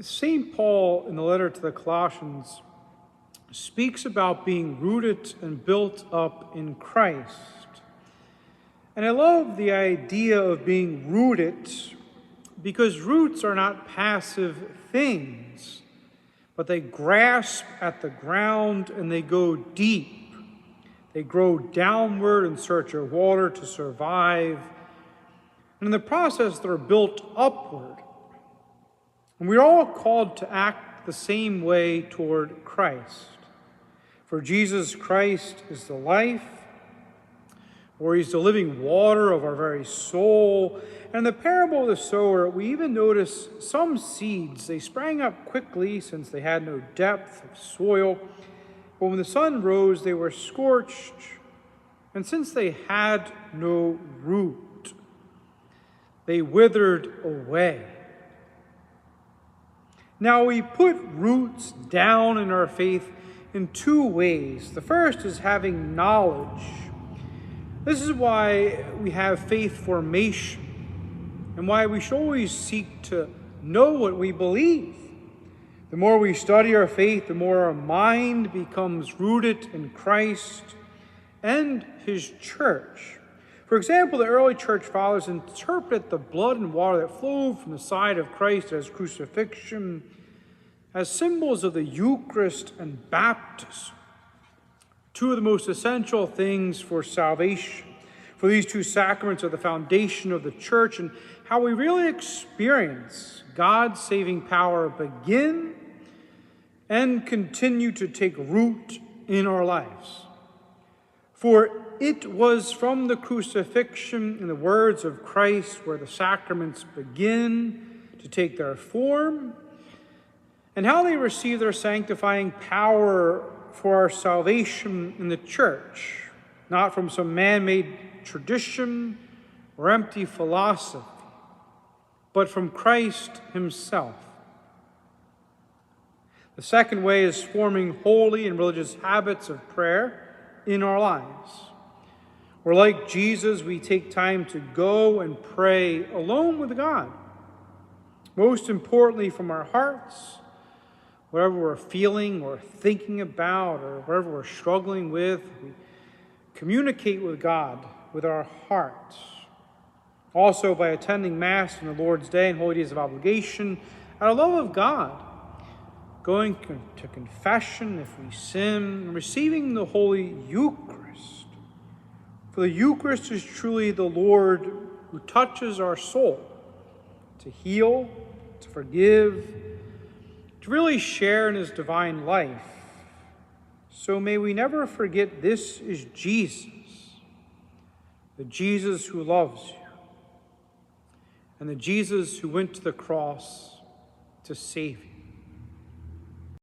St. Paul, in the letter to the Colossians, speaks about being rooted and built up in Christ. And I love the idea of being rooted because roots are not passive things, but they grasp at the ground and they go deep. They grow downward in search of water to survive. And in the process, they're built upward. And we're all called to act the same way toward Christ. For Jesus Christ is the life, or he's the living water of our very soul. And in the parable of the sower, we even notice some seeds. They sprang up quickly since they had no depth of soil. But when the sun rose, they were scorched. And since they had no root, they withered away. Now we put roots down in our faith in two ways. The first is having knowledge. This is why we have faith formation and why we should always seek to know what we believe. The more we study our faith, the more our mind becomes rooted in Christ and his church. For example, the early church fathers interpreted the blood and water that flowed from the side of Christ as crucifixion as symbols of the Eucharist and baptism, two of the most essential things for salvation. For these two sacraments are the foundation of the church, and how we really experience God's saving power begin and continue to take root in our lives. For it was from the crucifixion and the words of Christ where the sacraments begin to take their form, and how they receive their sanctifying power for our salvation in the church, not from some man-made tradition or empty philosophy, but from Christ himself. The second way is forming holy and religious habits of prayer in our lives. Where, like Jesus, we take time to go and pray alone with God. Most importantly, from our hearts, whatever we're feeling or thinking about or whatever we're struggling with, we communicate with God with our hearts. Also, by attending Mass on the Lord's Day and holy days of obligation, out of love of God, going to confession if we sin, and receiving the Holy Eucharist. For the Eucharist is truly the Lord who touches our soul to heal, to forgive, to really share in his divine life. So may we never forget this is Jesus, the Jesus who loves you, and the Jesus who went to the cross to save you.